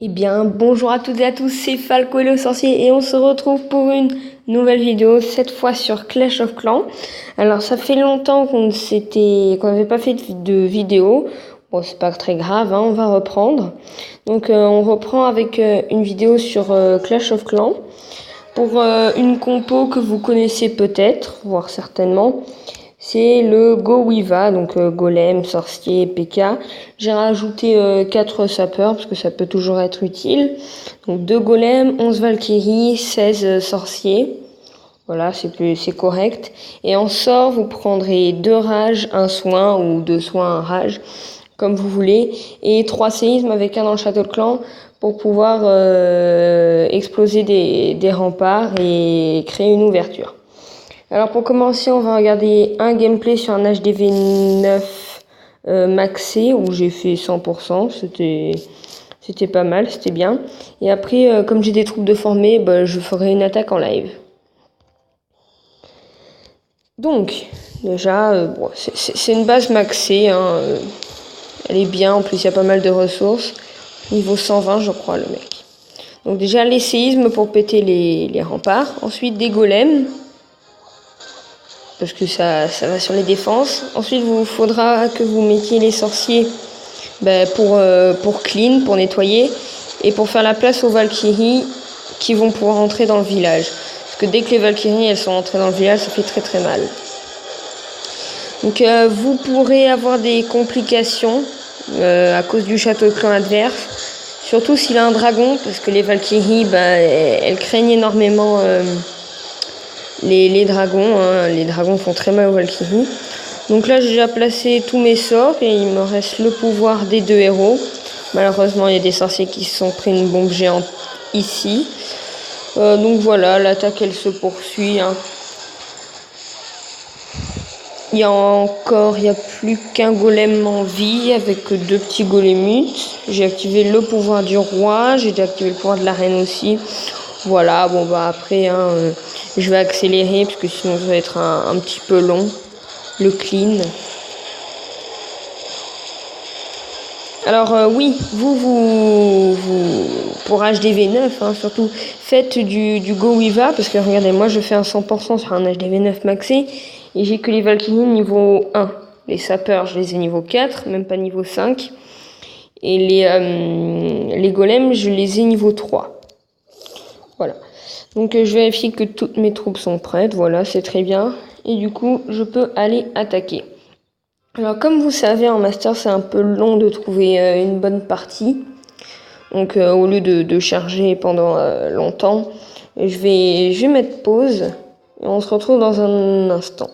Eh bien, bonjour à toutes et à tous, c'est Falco et le sorcier et on se retrouve pour une nouvelle vidéo, cette fois sur Clash of Clans. Alors, ça fait longtemps qu'on n'avait pas fait de vidéo. Bon, c'est pas très grave, hein, on va reprendre. Donc, on reprend avec une vidéo sur Clash of Clans pour une compo que vous connaissez peut-être, voire certainement. C'est le Go Wiva, donc golem, sorcier, PK. J'ai rajouté 4 sapeurs parce que ça peut toujours être utile. Donc 2 golems, 11 valkyries, 16 sorciers. Voilà, c'est correct. Et en sort, vous prendrez 2 rages, 1 soin ou 2 soins, 1 rage, comme vous voulez. Et 3 séismes avec un dans le château de clan pour pouvoir exploser des remparts et créer une ouverture. Alors pour commencer, on va regarder un gameplay sur un HDV9 maxé où j'ai fait 100%, c'était pas mal, c'était bien. Et après, comme j'ai des troupes de formées, je ferai une attaque en live. Donc, déjà, bon, c'est une base maxée, hein, elle est bien, en plus il y a pas mal de ressources. Niveau 120 je crois le mec. Donc déjà les séismes pour péter les remparts, ensuite des golems. Parce que ça va sur les défenses. Ensuite, il faudra que vous mettiez les sorciers pour clean, pour nettoyer, et pour faire la place aux Valkyries qui vont pouvoir entrer dans le village. Parce que dès que les Valkyries elles sont entrées dans le village, ça fait très très mal. Donc vous pourrez avoir des complications à cause du château de clan adverse. Surtout s'il a un dragon, parce que les Valkyries, elles craignent énormément... les dragons, hein. Les dragons font très mal aux Valkyries. Donc là, j'ai déjà placé tous mes sorts et il me reste le pouvoir des 2 héros. Malheureusement, il y a des sorciers qui se sont pris une bombe géante ici. Donc voilà, l'attaque elle se poursuit. Hein. Il y a plus qu'un golem en vie avec 2 petits golemutes. J'ai activé le pouvoir du roi, j'ai déjà activé le pouvoir de la reine aussi. Voilà, bon après, hein, je vais accélérer parce que sinon ça va être un petit peu long. Le clean. Alors oui, vous pour HDV9, hein, surtout, faites du Go Wiva parce que regardez, moi je fais un 100% sur un HDV9 maxé et j'ai que les Valkyries niveau 1. Les sapeurs, je les ai niveau 4, même pas niveau 5. Et les golems, je les ai niveau 3. Voilà. Donc je vérifie que toutes mes troupes sont prêtes. Voilà, c'est très bien. Et du coup, je peux aller attaquer. Alors comme vous savez, en master, c'est un peu long de trouver une bonne partie. Donc au lieu de charger pendant longtemps, je vais mettre pause. Et on se retrouve dans un instant.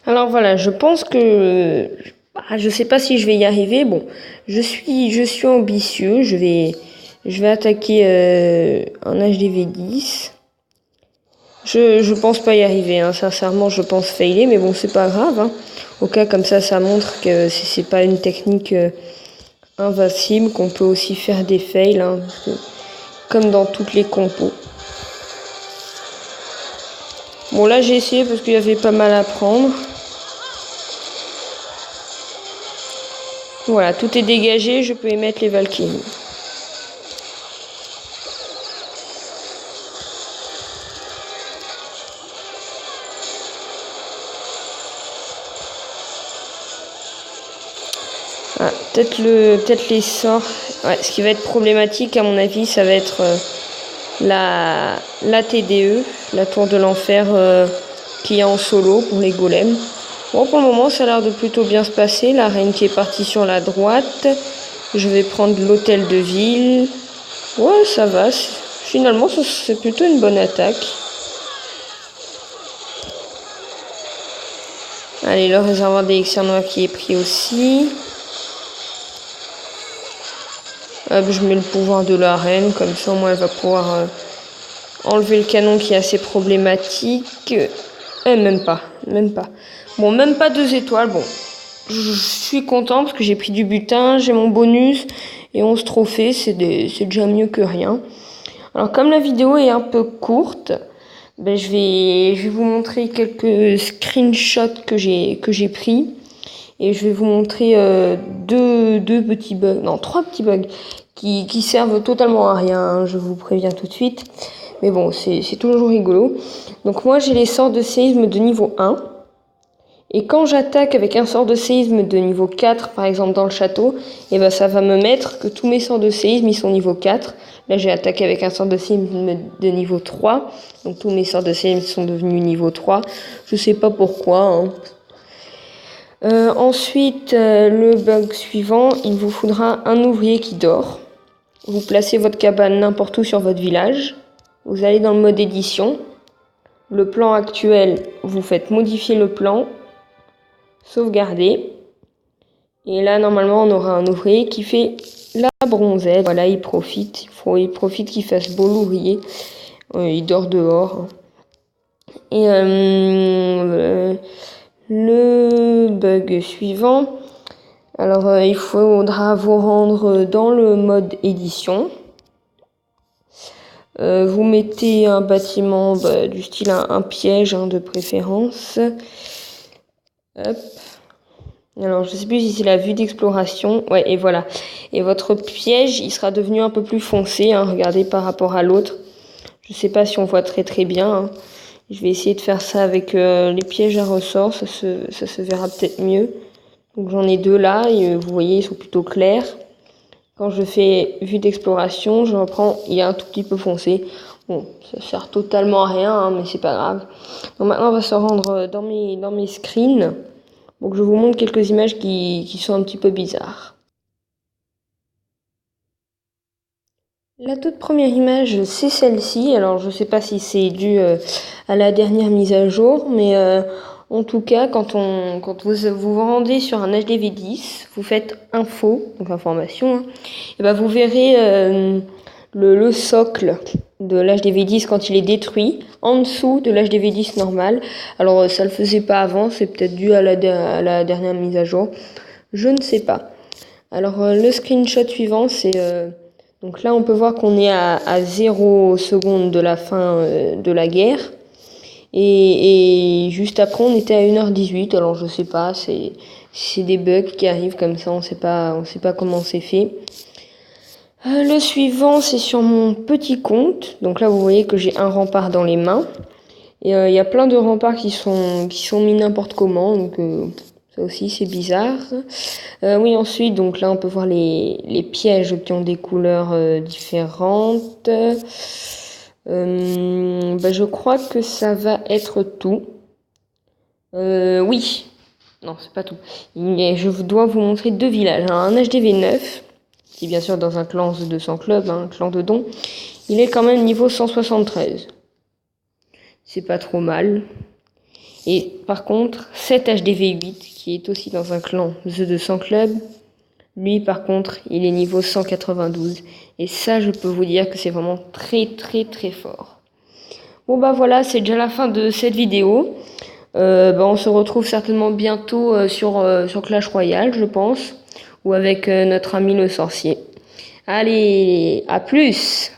Alors voilà, je pense que... je sais pas si je vais y arriver. Bon, je suis ambitieux. Je vais attaquer un HDV10. Je pense pas y arriver, hein. Sincèrement, je pense failer, mais bon, c'est pas grave. Hein. Au cas comme ça montre que c'est pas une technique invincible, qu'on peut aussi faire des fails, hein, comme dans toutes les compos. Bon, là, j'ai essayé parce qu'il y avait pas mal à prendre. Voilà, tout est dégagé, je peux émettre les Valkyries. Ah, peut-être les sorts. Ouais, ce qui va être problématique, à mon avis, ça va être la TDE, la tour de l'enfer qui est en solo pour les golems. Bon, pour le moment, ça a l'air de plutôt bien se passer. La reine qui est partie sur la droite. Je vais prendre l'hôtel de ville. Ouais, ça va. Finalement, c'est plutôt une bonne attaque. Allez, le réservoir d'élixir noir qui est pris aussi. Hop, je mets le pouvoir de la reine. Comme ça, au moins, elle va pouvoir enlever le canon qui est assez problématique. Même pas. Bon, même pas 2 étoiles. Bon, je suis content parce que j'ai pris du butin, j'ai mon bonus et 11 trophées, c'est déjà mieux que rien. Alors comme la vidéo est un peu courte, je vais vous montrer quelques screenshots que j'ai pris Et je vais vous montrer deux petits bugs, non, trois petits bugs qui servent totalement à rien, hein, je vous préviens tout de suite. Mais bon, c'est toujours rigolo. Donc moi, j'ai les sorts de séisme de niveau 1. Et quand j'attaque avec un sort de séisme de niveau 4, par exemple dans le château, et ben ça va me mettre que tous mes sorts de séisme, ils sont niveau 4. Là, j'ai attaqué avec un sort de séisme de niveau 3. Donc tous mes sorts de séisme sont devenus niveau 3. Je sais pas pourquoi, hein. Ensuite, le bug suivant, il vous faudra un ouvrier qui dort. Vous placez votre cabane n'importe où sur votre village. Vous allez dans le mode édition. Le plan actuel, vous faites modifier le plan. Sauvegarder. Et là, normalement, on aura un ouvrier qui fait la bronzette. Voilà, il profite. Il profite qu'il fasse beau l'ouvrier. Il dort dehors. Et le bug suivant. Alors, il faudra vous rendre dans le mode édition. Vous mettez un bâtiment du style un piège, hein, de préférence. Hop. Alors, je sais plus si c'est la vue d'exploration. Ouais, et voilà. Et votre piège, il sera devenu un peu plus foncé, hein, regardez par rapport à l'autre. Je sais pas si on voit très bien, hein. Je vais essayer de faire ça avec les pièges à ressort, ça se verra peut-être mieux. Donc j'en ai deux là, et vous voyez, ils sont plutôt clairs. Quand je fais vue d'exploration, je reprends, il est un tout petit peu foncé. Bon, ça sert totalement à rien, hein, mais c'est pas grave. Donc maintenant, on va se rendre dans mes screens. Donc je vous montre quelques images qui sont un petit peu bizarres. La toute première image, c'est celle-ci. Alors je sais pas si c'est dû à la dernière mise à jour, mais en tout cas, quand vous rendez sur un HDV10, vous faites info, donc information, hein, et ben vous verrez le socle de l'HDV10 quand il est détruit, en dessous de l'HDV10 normal. Alors ça le faisait pas avant, c'est peut-être dû à la dernière mise à jour. Je ne sais pas. Alors le screenshot suivant, c'est... donc là on peut voir qu'on est à 0 secondes de la fin de la guerre. Et juste après on était à 1h18, alors je sais pas, c'est des bugs qui arrivent comme ça, on sait pas comment c'est fait. Le suivant, c'est sur mon petit compte. Donc là, vous voyez que j'ai un rempart dans les mains. Et il y a plein de remparts qui sont mis n'importe comment. Donc ça aussi, c'est bizarre. Oui, ensuite, donc là, on peut voir les pièges qui ont des couleurs différentes. Je crois que ça va être tout. Oui. Non, c'est pas tout. Je dois vous montrer deux villages. Un HDV9. Qui est bien sûr dans un clan de 200 clubs, hein, un clan de dons, il est quand même niveau 173. C'est pas trop mal. Et par contre, 7 HDV8, qui est aussi dans un clan The 200 club, lui par contre, il est niveau 192. Et ça, je peux vous dire que c'est vraiment très fort. Bon bah voilà, c'est déjà la fin de cette vidéo. On se retrouve certainement bientôt sur Clash Royale, je pense. Ou avec notre ami le sorcier. Allez, à plus!